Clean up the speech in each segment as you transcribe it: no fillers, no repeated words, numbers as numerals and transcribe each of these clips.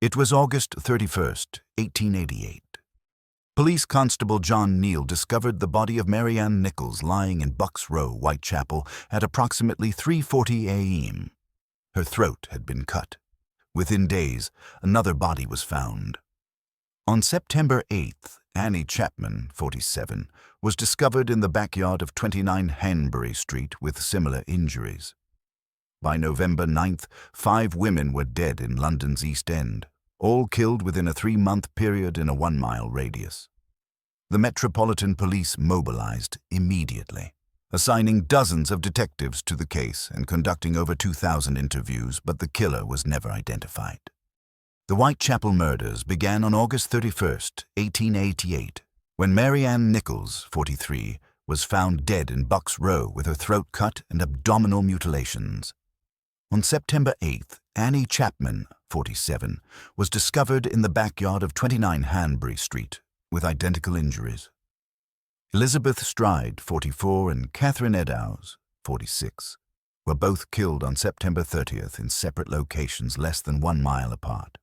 It was August 31st, 1888. Police Constable John Neil discovered the body of Mary Ann Nichols lying in Bucks Row, Whitechapel, at approximately 3:40 a.m. Her throat had been cut. Within days, another body was found. On September 8th, Annie Chapman, 47, was discovered in the backyard of 29 Hanbury Street with similar injuries. By November 9th, 5 women were dead in London's East End, all killed within a 3-month period in a 1-mile radius. The Metropolitan Police mobilized immediately, assigning dozens of detectives to the case and conducting over 2,000 interviews, but the killer was never identified. The Whitechapel murders began on August 31st, 1888, when Mary Ann Nichols, 43, was found dead in Bucks Row with her throat cut and abdominal mutilations. On September 8th, Annie Chapman, 47, was discovered in the backyard of 29 Hanbury Street with identical injuries. Elizabeth Stride, 44, and Catherine Eddowes, 46, were both killed on September 30th in separate locations less than 1 mile apart.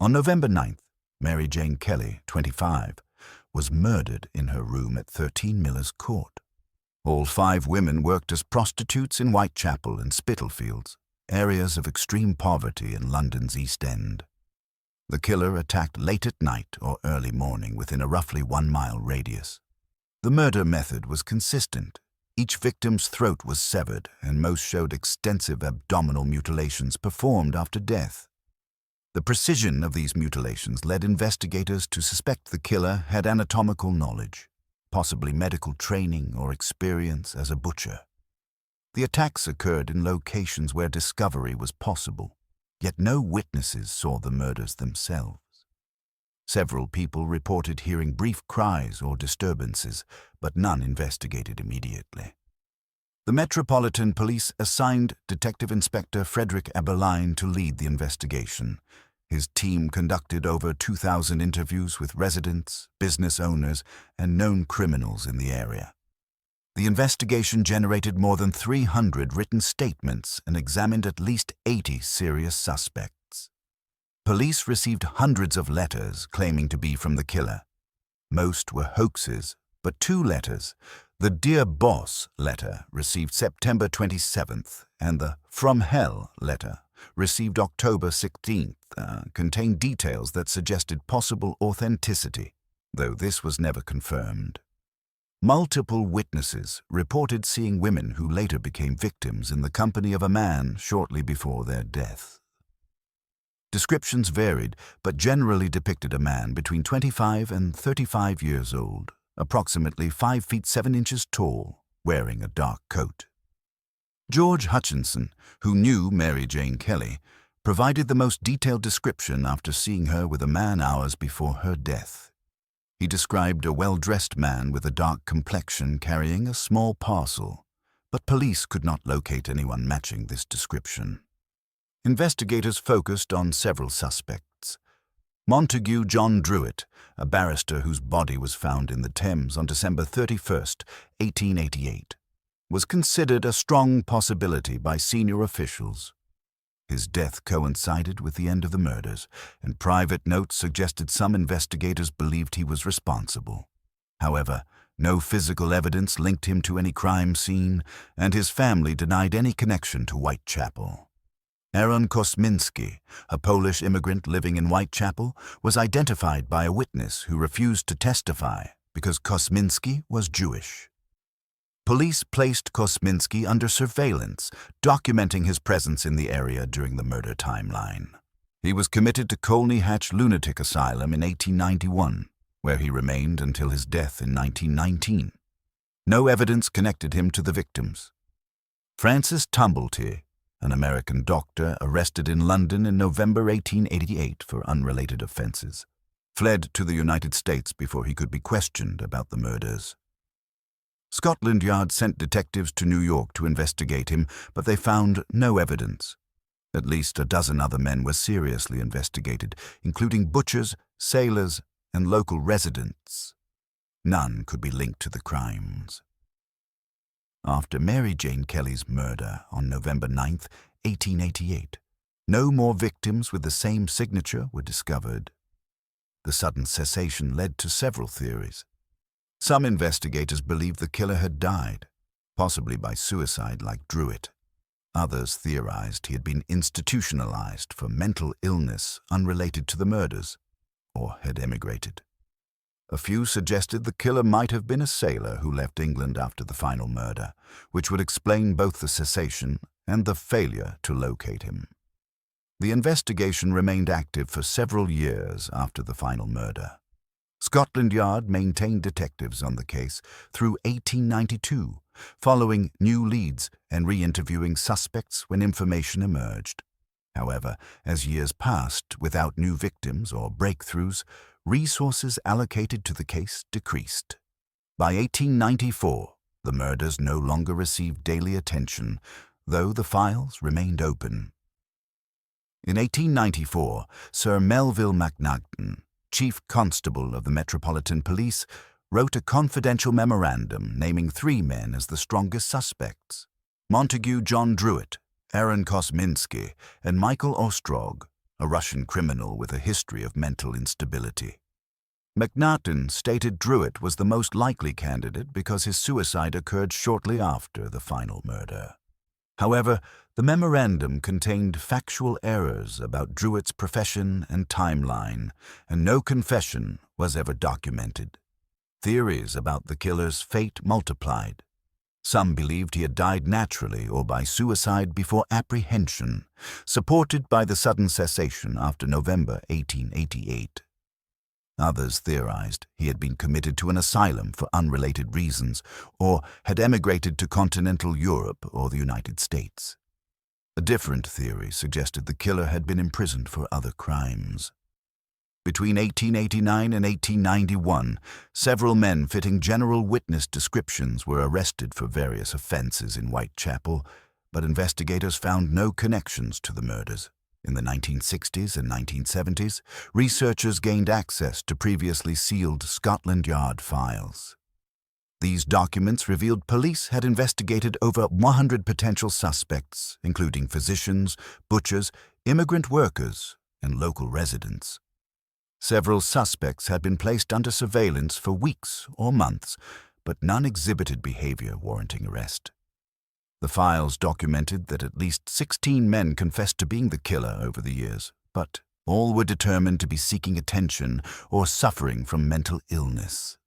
On November 9th, Mary Jane Kelly, 25, was murdered in her room at 13 Miller's Court. All 5 women worked as prostitutes in Whitechapel and Spitalfields, areas of extreme poverty in London's East End. The killer attacked late at night or early morning within a roughly 1-mile radius. The murder method was consistent. Each victim's throat was severed, and most showed extensive abdominal mutilations performed after death. The precision of these mutilations led investigators to suspect the killer had anatomical knowledge, possibly medical training or experience as a butcher. The attacks occurred in locations where discovery was possible, yet no witnesses saw the murders themselves. Several people reported hearing brief cries or disturbances, but none investigated immediately. The Metropolitan Police assigned Detective Inspector Frederick Eberline to lead the investigation. His team conducted over 2,000 interviews with residents, business owners, and known criminals in the area. The investigation generated more than 300 written statements and examined at least 80 serious suspects. Police received hundreds of letters claiming to be from the killer. Most were hoaxes, but 2 letters, the Dear Boss letter received September 27th and the From Hell letter received October 16th, contained details that suggested possible authenticity, though this was never confirmed. Multiple witnesses reported seeing women who later became victims in the company of a man shortly before their death. Descriptions varied, but generally depicted a man between 25 and 35 years old, approximately 5 feet 7 inches tall, wearing a dark coat. George Hutchinson, who knew Mary Jane Kelly, provided the most detailed description after seeing her with a man hours before her death. He described a well-dressed man with a dark complexion carrying a small parcel, but police could not locate anyone matching this description. Investigators focused on several suspects. Montague John Druitt, a barrister whose body was found in the Thames on December 31st, 1888, was considered a strong possibility by senior officials. His death coincided with the end of the murders, and private notes suggested some investigators believed he was responsible. However, no physical evidence linked him to any crime scene, and his family denied any connection to Whitechapel. Aaron Kosminski, a Polish immigrant living in Whitechapel, was identified by a witness who refused to testify because Kosminski was Jewish. Police placed Kosminski under surveillance, documenting his presence in the area during the murder timeline. He was committed to Colney Hatch Lunatic Asylum in 1891, where he remained until his death in 1919. No evidence connected him to the victims. Francis Tumblety, an American doctor arrested in London in November 1888 for unrelated offenses, fled to the United States before he could be questioned about the murders. Scotland Yard sent detectives to New York to investigate him, but they found no evidence. At least a dozen other men were seriously investigated, including butchers, sailors, and local residents. None could be linked to the crimes. After Mary Jane Kelly's murder on November 9, 1888, No more victims with the same signature were discovered. The sudden cessation led to several theories. Some investigators believed the killer had died, possibly by suicide like Druitt. Others theorized he had been institutionalized for mental illness unrelated to the murders, or had emigrated. A few suggested the killer might have been a sailor who left England after the final murder, which would explain both the cessation and the failure to locate him. The investigation remained active for several years after the final murder. Scotland Yard maintained detectives on the case through 1892, following new leads and re-interviewing suspects when information emerged. However, as years passed without new victims or breakthroughs, resources allocated to the case decreased. By 1894, the murders no longer received daily attention, though the files remained open. In 1894, Sir Melville Macnaghten, Chief Constable of the Metropolitan Police, wrote a confidential memorandum naming 3 men as the strongest suspects: Montague John Druitt, Aaron Kosminski, and Michael Ostrog, a Russian criminal with a history of mental instability. Macnaghten stated Druitt was the most likely candidate because his suicide occurred shortly after the final murder. However, the memorandum contained factual errors about Druitt's profession and timeline, and no confession was ever documented. Theories about the killer's fate multiplied. Some believed he had died naturally or by suicide before apprehension, supported by the sudden cessation after November 1888. Others theorized he had been committed to an asylum for unrelated reasons or had emigrated to continental Europe or the United States. A different theory suggested the killer had been imprisoned for other crimes. Between 1889 and 1891, several men fitting general witness descriptions were arrested for various offenses in Whitechapel, but investigators found no connections to the murders. In the 1960s and 1970s, researchers gained access to previously sealed Scotland Yard files. These documents revealed police had investigated over 100 potential suspects, including physicians, butchers, immigrant workers, and local residents. Several suspects had been placed under surveillance for weeks or months, but none exhibited behavior warranting arrest. The files documented that at least 16 men confessed to being the killer over the years, but all were determined to be seeking attention or suffering from mental illness.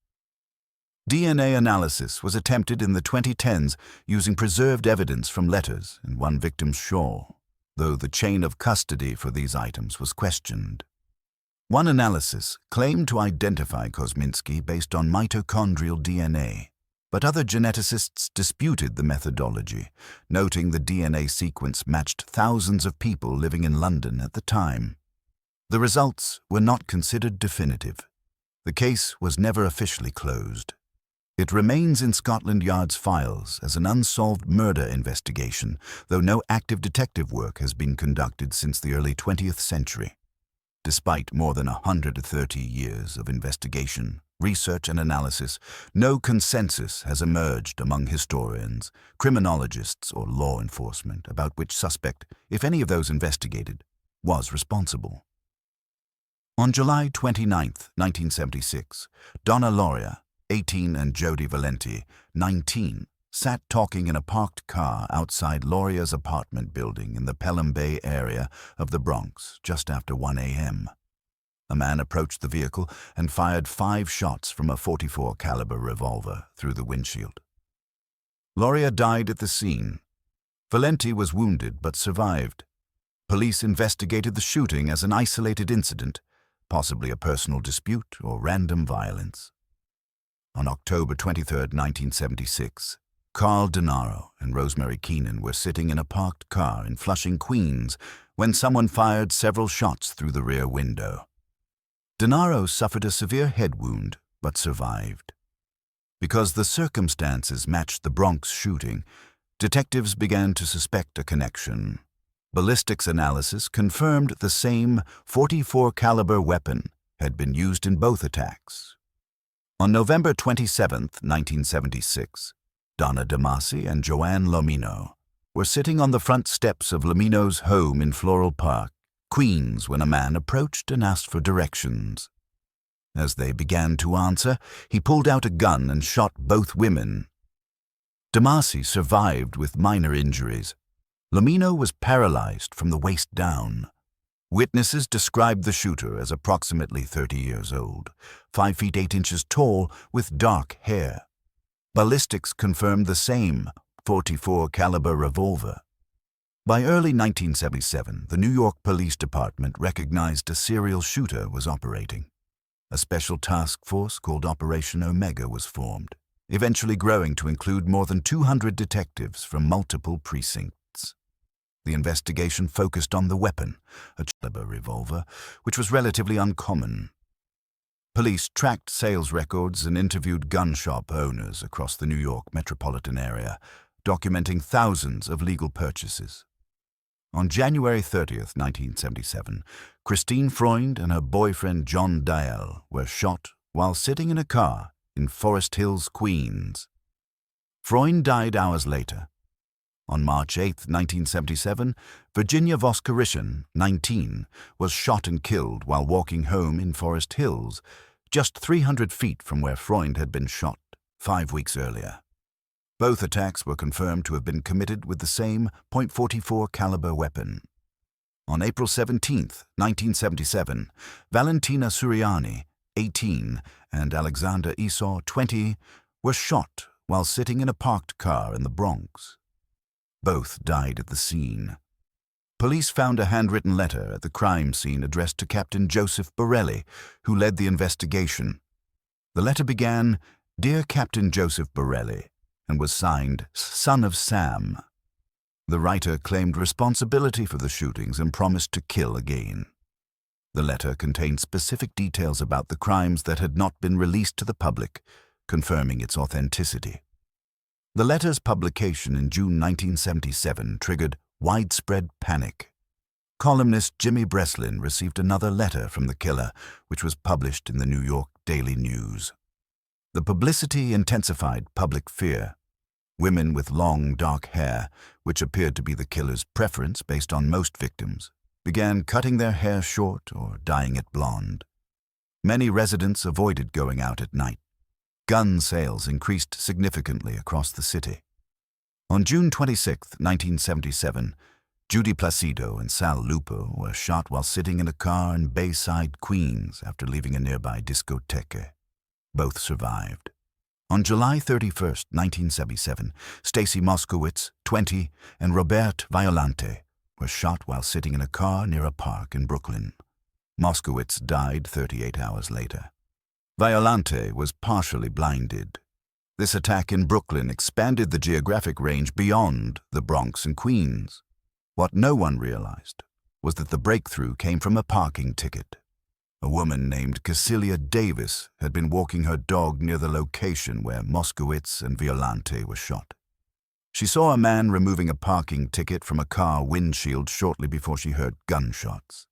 DNA analysis was attempted in the 2010s using preserved evidence from letters and one victim's shawl, though the chain of custody for these items was questioned. One analysis claimed to identify Kosminski based on mitochondrial DNA, but other geneticists disputed the methodology, noting the DNA sequence matched thousands of people living in London at the time. The results were not considered definitive. The case was never officially closed. It remains in Scotland Yard's files as an unsolved murder investigation, though no active detective work has been conducted since the early 20th century. Despite more than 130 years of investigation, research and analysis, no consensus has emerged among historians, criminologists, or law enforcement about which suspect, if any of those investigated, was responsible. On July 29, 1976, Donna Loria, 18, and Jody Valenti, 19, sat talking in a parked car outside Loria's apartment building in the Pelham Bay area of the Bronx just after 1 a.m. A man approached the vehicle and fired 5 shots from a .44 caliber revolver through the windshield. Loria died at the scene. Valenti was wounded but survived. Police investigated the shooting as an isolated incident, possibly a personal dispute or random violence. On October 23, 1976, Carl Denaro and Rosemary Keenan were sitting in a parked car in Flushing, Queens, when someone fired several shots through the rear window. Denaro suffered a severe head wound, but survived. Because the circumstances matched the Bronx shooting, detectives began to suspect a connection. Ballistics analysis confirmed the same .44 caliber weapon had been used in both attacks. On November 27, 1976, Donna Damasi and Joanne Lomino were sitting on the front steps of Lamino's home in Floral Park, Queens, when a man approached and asked for directions. As they began to answer, he pulled out a gun and shot both women. DeMasi survived with minor injuries. Lamino was paralyzed from the waist down. Witnesses described the shooter as approximately 30 years old, 5 feet 8 inches tall, with dark hair. Ballistics confirmed the same .44 caliber revolver. By early 1977, the New York Police Department recognized a serial shooter was operating. A special task force called Operation Omega was formed, eventually growing to include more than 200 detectives from multiple precincts. The investigation focused on the weapon, a caliber revolver, which was relatively uncommon. Police tracked sales records and interviewed gun shop owners across the New York metropolitan area, documenting thousands of legal purchases. On January 30, 1977, Christine Freund and her boyfriend John Neil were shot while sitting in a car in Forest Hills, Queens. Freund died hours later. On March 8, 1977, Virginia Voskarishan, 19, was shot and killed while walking home in Forest Hills, just 300 feet from where Freund had been shot 5 weeks earlier. Both attacks were confirmed to have been committed with the same .44 caliber weapon. On April 17, 1977, Valentina Suriani, 18, and Alexander Esau, 20, were shot while sitting in a parked car in the Bronx. Both died at the scene. Police found a handwritten letter at the crime scene addressed to Captain Joseph Borelli, who led the investigation. The letter began, "Dear Captain Joseph Borelli," and was signed Son of Sam. The writer claimed responsibility for the shootings and promised to kill again. The letter contained specific details about the crimes that had not been released to the public, confirming its authenticity. The letter's publication in June 1977 triggered widespread panic. Columnist Jimmy Breslin received another letter from the killer, which was published in the New York Daily News. The publicity intensified public fear. Women with long, dark hair, which appeared to be the killer's preference based on most victims, began cutting their hair short or dyeing it blonde. Many residents avoided going out at night. Gun sales increased significantly across the city. On June 26, 1977, Judy Placido and Sal Lupo were shot while sitting in a car in Bayside, Queens, after leaving a nearby discotheque. Both survived. On July 31, 1977, Stacy Moskowitz, 20, and Robert Violante were shot while sitting in a car near a park in Brooklyn. Moskowitz died 38 hours later. Violante was partially blinded. This attack in Brooklyn expanded the geographic range beyond the Bronx and Queens. What no one realized was that the breakthrough came from a parking ticket. A woman named Cecilia Davis had been walking her dog near the location where Moskowitz and Violante were shot. She saw a man removing a parking ticket from a car windshield shortly before she heard gunshots.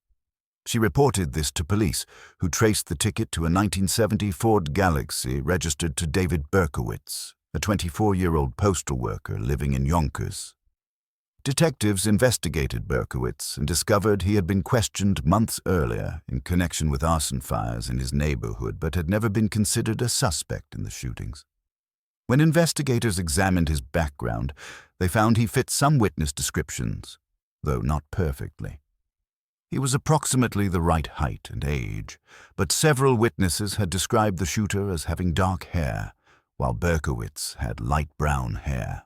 She reported this to police, who traced the ticket to a 1970 Ford Galaxy registered to David Berkowitz, a 24-year-old postal worker living in Yonkers. Detectives investigated Berkowitz and discovered he had been questioned months earlier in connection with arson fires in his neighborhood, but had never been considered a suspect in the shootings. When investigators examined his background, they found he fit some witness descriptions, though not perfectly. He was approximately the right height and age, but several witnesses had described the shooter as having dark hair, while Berkowitz had light brown hair.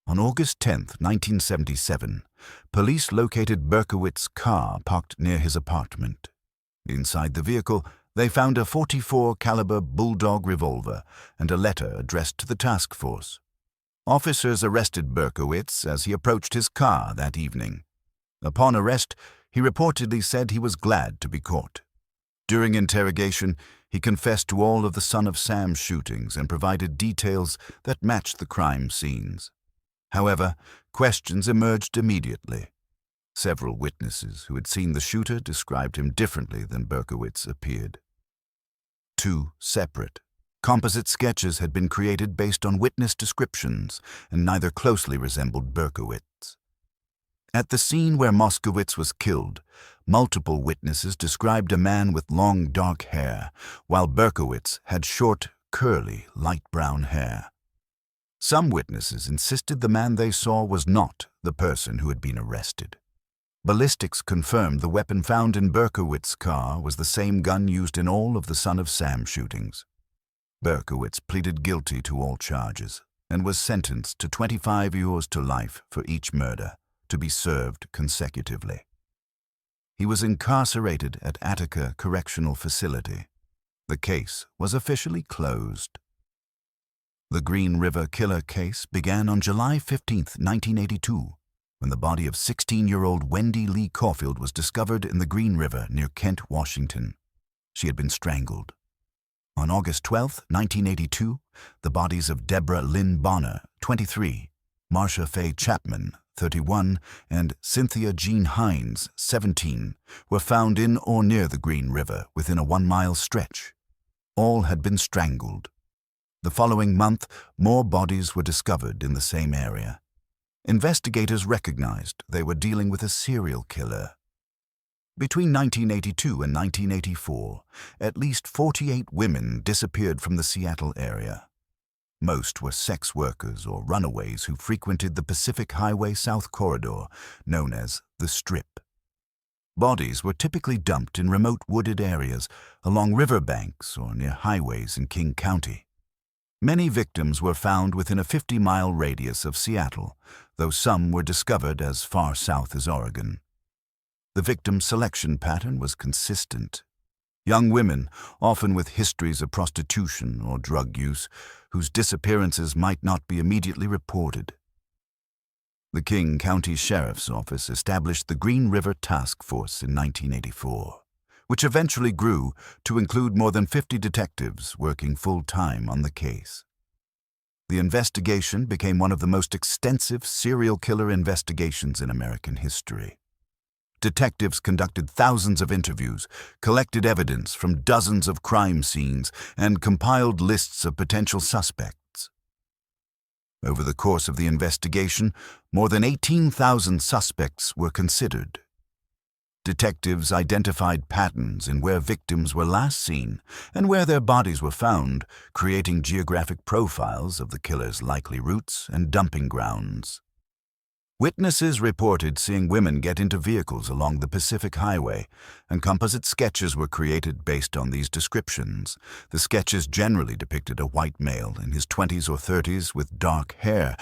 On August 10, 1977, police located Berkowitz's car parked near his apartment. Inside the vehicle, they found a .44 caliber Bulldog revolver and a letter addressed to the task force. Officers arrested Berkowitz as he approached his car that evening. Upon arrest, he reportedly said he was glad to be caught. During interrogation, he confessed to all of the Son of Sam shootings and provided details that matched the crime scenes. However, questions emerged immediately. Several witnesses who had seen the shooter described him differently than Berkowitz appeared. Two separate, Composite sketches had been created based on witness descriptions and neither closely resembled Berkowitz. At the scene where Moskowitz was killed, multiple witnesses described a man with long dark hair, while Berkowitz had short, curly, light brown hair. Some witnesses insisted the man they saw was not the person who had been arrested. Ballistics confirmed the weapon found in Berkowitz's car was the same gun used in all of the Son of Sam shootings. Berkowitz pleaded guilty to all charges and was sentenced to 25 years to life for each murder, to be served consecutively. He was incarcerated at Attica Correctional Facility. The case was officially closed. The Green River killer case began on July 15, 1982, when the body of 16-year-old Wendy Lee Caulfield was discovered in the Green River near Kent, Washington. She had been strangled. On August 12, 1982, the bodies of Deborah Lynn Bonner, 23, Marcia Faye Chapman, 31, and Cynthia Jean Hines, 17, were found in or near the Green River within a 1-mile stretch. All had been strangled. The following month, more bodies were discovered in the same area. Investigators recognized they were dealing with a serial killer. Between 1982 and 1984, at least 48 women disappeared from the Seattle area. Most were sex workers or runaways who frequented the Pacific Highway South Corridor, known as the Strip. Bodies were typically dumped in remote wooded areas, along riverbanks or near highways in King County. Many victims were found within a 50-mile radius of Seattle, though some were discovered as far south as Oregon. The victim selection pattern was consistent. Young women, often with histories of prostitution or drug use, whose disappearances might not be immediately reported. The King County Sheriff's Office established the Green River Task Force in 1984, which eventually grew to include more than 50 detectives working full-time on the case. The investigation became one of the most extensive serial killer investigations in American history. Detectives conducted thousands of interviews, collected evidence from dozens of crime scenes, and compiled lists of potential suspects. Over the course of the investigation, more than 18,000 suspects were considered. Detectives identified patterns in where victims were last seen and where their bodies were found, creating geographic profiles of the killer's likely routes and dumping grounds. Witnesses reported seeing women get into vehicles along the Pacific Highway, and composite sketches were created based on these descriptions. The sketches generally depicted a white male in his 20s or 30s with dark hair,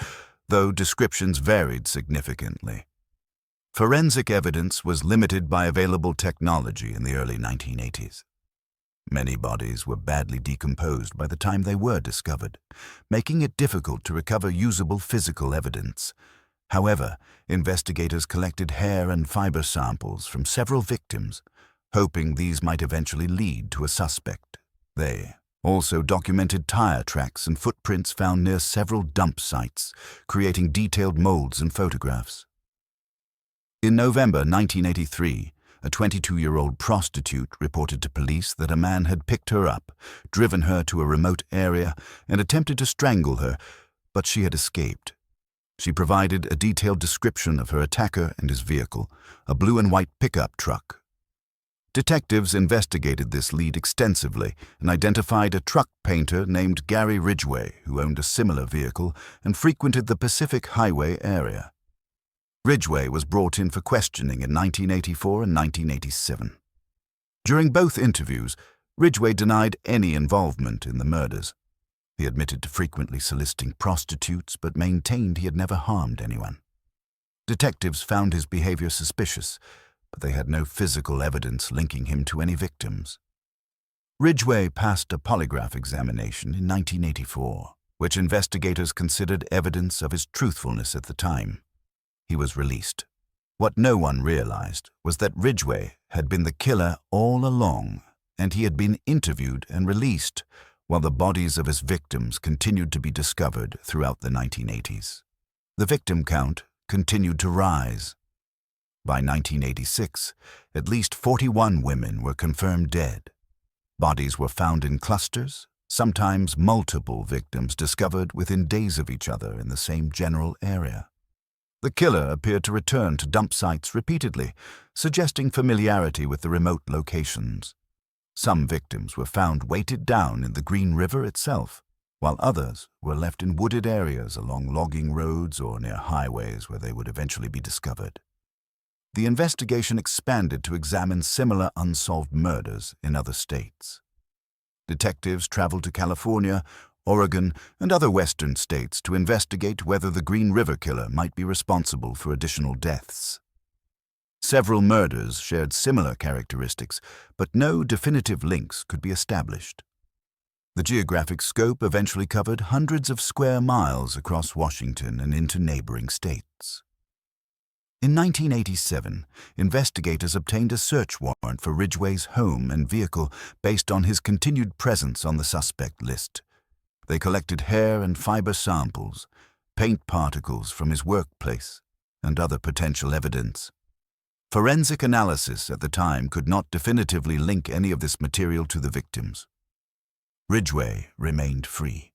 though descriptions varied significantly. Forensic evidence was limited by available technology in the early 1980s. Many bodies were badly decomposed by the time they were discovered, making it difficult to recover usable physical evidence. However, investigators collected hair and fiber samples from several victims, hoping these might eventually lead to a suspect. They also documented tire tracks and footprints found near several dump sites, creating detailed molds and photographs. In November 1983, a 22-year-old prostitute reported to police that a man had picked her up, driven her to a remote area, and attempted to strangle her, but she had escaped. She provided a detailed description of her attacker and his vehicle, a blue and white pickup truck. Detectives investigated this lead extensively and identified a truck painter named Gary Ridgway, who owned a similar vehicle and frequented the Pacific Highway area. Ridgway was brought in for questioning in 1984 and 1987. During both interviews, Ridgway denied any involvement in the murders. He admitted to frequently soliciting prostitutes, but maintained he had never harmed anyone. Detectives found his behavior suspicious, but they had no physical evidence linking him to any victims. Ridgway passed a polygraph examination in 1984, which investigators considered evidence of his truthfulness at the time. He was released. What no one realized was that Ridgway had been the killer all along, and he had been interviewed and released, while the bodies of his victims continued to be discovered throughout the 1980s. The victim count continued to rise. By 1986, at least 41 women were confirmed dead. Bodies were found in clusters, sometimes multiple victims discovered within days of each other in the same general area. The killer appeared to return to dump sites repeatedly, suggesting familiarity with the remote locations. Some victims were found weighted down in the Green River itself, while others were left in wooded areas along logging roads or near highways where they would eventually be discovered. The investigation expanded to examine similar unsolved murders in other states. Detectives traveled to California, Oregon, and other western states to investigate whether the Green River killer might be responsible for additional deaths. Several murders shared similar characteristics, but no definitive links could be established. The geographic scope eventually covered hundreds of square miles across Washington and into neighboring states. In 1987, investigators obtained a search warrant for Ridgway's home and vehicle based on his continued presence on the suspect list. They collected hair and fiber samples, paint particles from his workplace, and other potential evidence. Forensic analysis at the time could not definitively link any of this material to the victims. Ridgway remained free.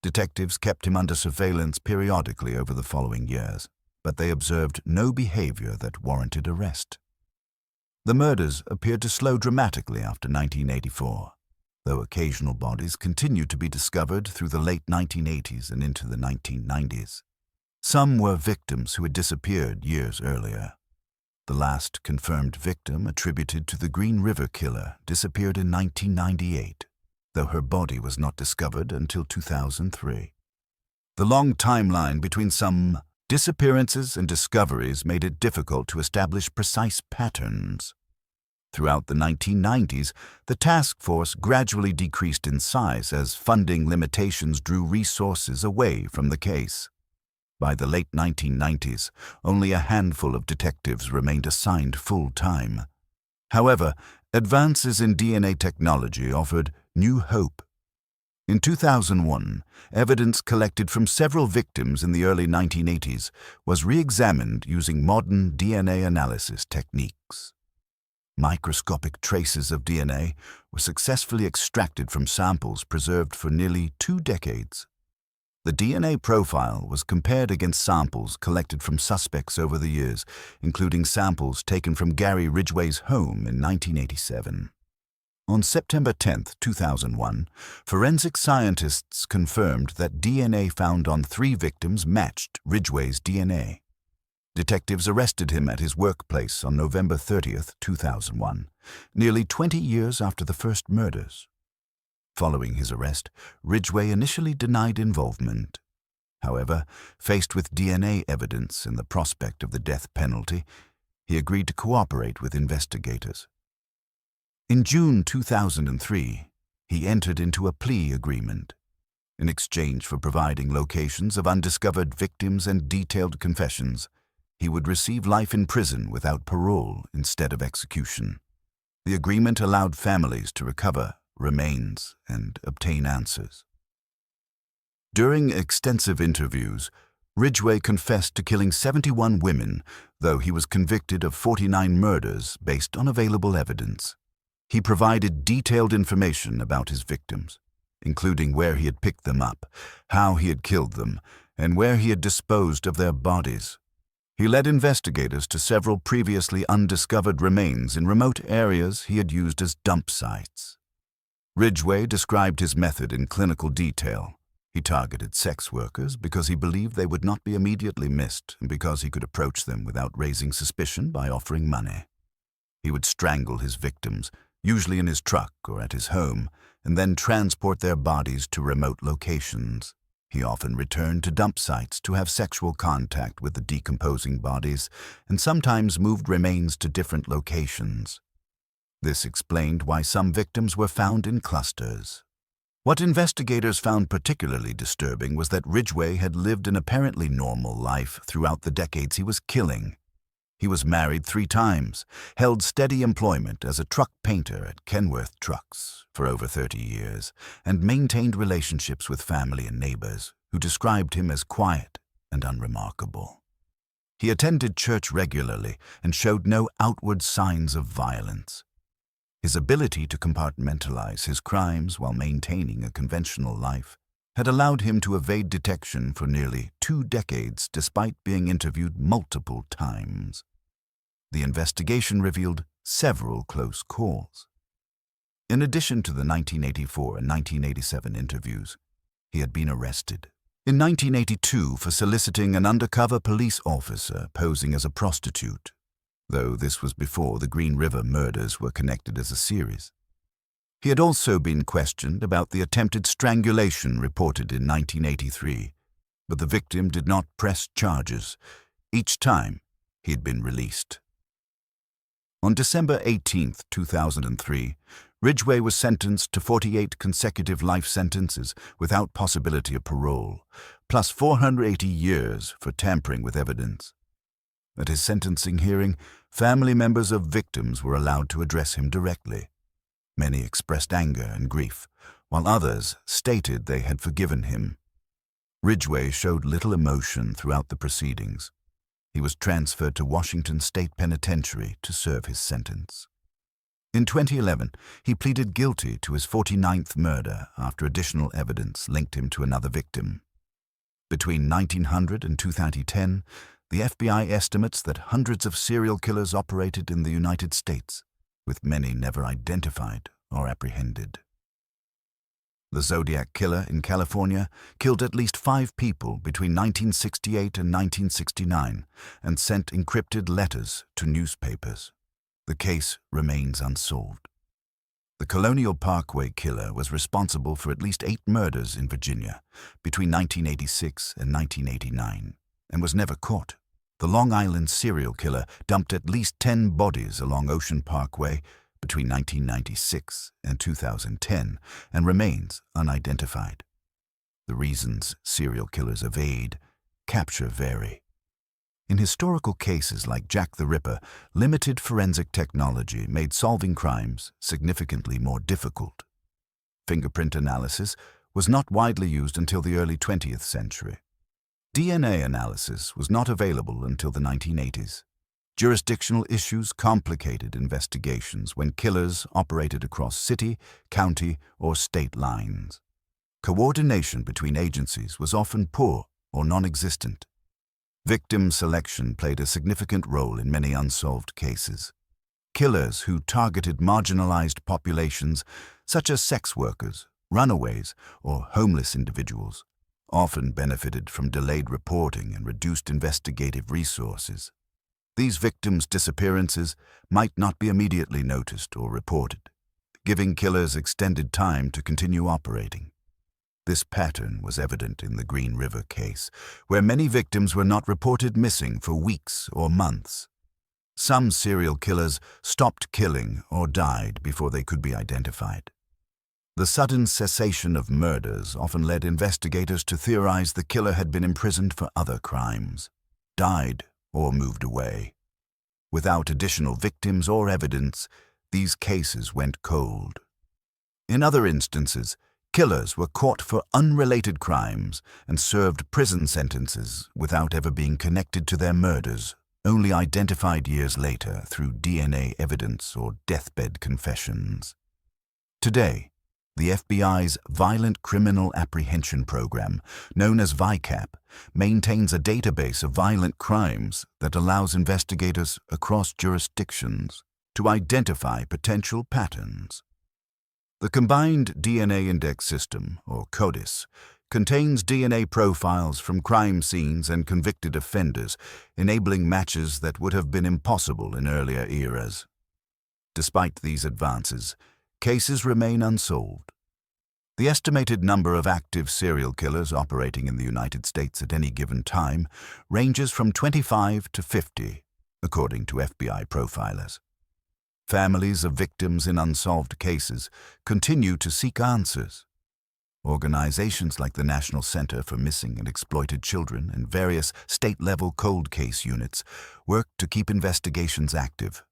Detectives kept him under surveillance periodically over the following years, but they observed no behavior that warranted arrest. The murders appeared to slow dramatically after 1984, though occasional bodies continued to be discovered through the late 1980s and into the 1990s. Some were victims who had disappeared years earlier. The last confirmed victim attributed to the Green River killer disappeared in 1998, though her body was not discovered until 2003. The long timeline between some disappearances and discoveries made it difficult to establish precise patterns. Throughout the 1990s, the task force gradually decreased in size as funding limitations drew resources away from the case. By the late 1990s, only a handful of detectives remained assigned full-time. However, advances in DNA technology offered new hope. In 2001, evidence collected from several victims in the early 1980s was re-examined using modern DNA analysis techniques. Microscopic traces of DNA were successfully extracted from samples preserved for nearly 2 decades. The DNA profile was compared against samples collected from suspects over the years, including samples taken from Gary Ridgway's home in 1987. On September 10, 2001, forensic scientists confirmed that DNA found on 3 victims matched Ridgway's DNA. Detectives arrested him at his workplace on November 30, 2001, nearly 20 years after the first murders. Following his arrest, Ridgway initially denied involvement. However, faced with DNA evidence and the prospect of the death penalty, he agreed to cooperate with investigators. In June 2003, he entered into a plea agreement. In exchange for providing locations of undiscovered victims and detailed confessions, he would receive life in prison without parole instead of execution. The agreement allowed families to recover remains and obtain answers. During extensive interviews, Ridgway confessed to killing 71 women, though he was convicted of 49 murders based on available evidence. He provided detailed information about his victims, including where he had picked them up, how he had killed them, and where he had disposed of their bodies. He led investigators to several previously undiscovered remains in remote areas he had used as dump sites. Ridgway described his method in clinical detail. He targeted sex workers because he believed they would not be immediately missed and because he could approach them without raising suspicion by offering money. He would strangle his victims, usually in his truck or at his home, and then transport their bodies to remote locations. He often returned to dump sites to have sexual contact with the decomposing bodies and sometimes moved remains to different locations. This explained why some victims were found in clusters. What investigators found particularly disturbing was that Ridgway had lived an apparently normal life throughout the decades he was killing. He was married 3 times, held steady employment as a truck painter at Kenworth Trucks for over 30 years, and maintained relationships with family and neighbors who described him as quiet and unremarkable. He attended church regularly and showed no outward signs of violence. His ability to compartmentalize his crimes while maintaining a conventional life had allowed him to evade detection for nearly 2 decades despite being interviewed multiple times. The investigation revealed several close calls. In addition to the 1984 and 1987 interviews, he had been arrested. In 1982 for soliciting an undercover police officer posing as a prostitute, though this was before the Green River murders were connected as a series. He had also been questioned about the attempted strangulation reported in 1983, but the victim did not press charges. Each time, he had been released. On December 18, 2003, Ridgway was sentenced to 48 consecutive life sentences without possibility of parole, plus 480 years for tampering with evidence. At his sentencing hearing, family members of victims were allowed to address him directly. Many expressed anger and grief, while others stated they had forgiven him. Ridgway showed little emotion throughout the proceedings. He was transferred to Washington State Penitentiary to serve his sentence. In 2011, he pleaded guilty to his 49th murder after additional evidence linked him to another victim. Between 1900 and 2010, the FBI estimates that hundreds of serial killers operated in the United States, with many never identified or apprehended. The Zodiac Killer in California killed at least 5 people between 1968 and 1969 and sent encrypted letters to newspapers. The case remains unsolved. The Colonial Parkway Killer was responsible for at least 8 murders in Virginia between 1986 and 1989 and was never caught. The Long Island serial killer dumped at least 10 bodies along Ocean Parkway between 1996 and 2010 and remains unidentified. The reasons serial killers evade capture vary. In historical cases like Jack the Ripper, limited forensic technology made solving crimes significantly more difficult. Fingerprint analysis was not widely used until the early 20th century. DNA analysis was not available until the 1980s. Jurisdictional issues complicated investigations when killers operated across city, county, or state lines. Coordination between agencies was often poor or non-existent. Victim selection played a significant role in many unsolved cases. Killers who targeted marginalized populations, such as sex workers, runaways, or homeless individuals, often benefited from delayed reporting and reduced investigative resources. These victims' disappearances might not be immediately noticed or reported, giving killers extended time to continue operating. This pattern was evident in the Green River case, where many victims were not reported missing for weeks or months. Some serial killers stopped killing or died before they could be identified. The sudden cessation of murders often led investigators to theorize the killer had been imprisoned for other crimes, died, or moved away. Without additional victims or evidence, these cases went cold. In other instances, killers were caught for unrelated crimes and served prison sentences without ever being connected to their murders, only identified years later through DNA evidence or deathbed confessions. Today, the FBI's Violent Criminal Apprehension Program, known as VICAP, maintains a database of violent crimes that allows investigators across jurisdictions to identify potential patterns. The Combined DNA Index System, or CODIS, contains DNA profiles from crime scenes and convicted offenders, enabling matches that would have been impossible in earlier eras. Despite these advances, cases remain unsolved. The estimated number of active serial killers operating in the United States at any given time ranges from 25 to 50, according to FBI profilers. Families of victims in unsolved cases continue to seek answers. Organizations like the National Center for Missing and Exploited Children and various state-level cold case units work to keep investigations active.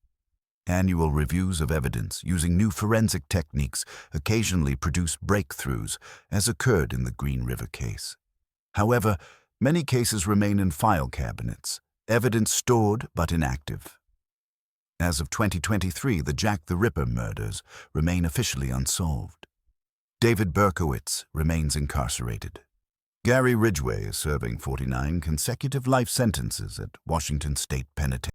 Annual reviews of evidence using new forensic techniques occasionally produce breakthroughs, as occurred in the Green River case. However, many cases remain in file cabinets, evidence stored but inactive. As of 2023, the Jack the Ripper murders remain officially unsolved. David Berkowitz remains incarcerated. Gary Ridgway is serving 49 consecutive life sentences at Washington State Penitentiary.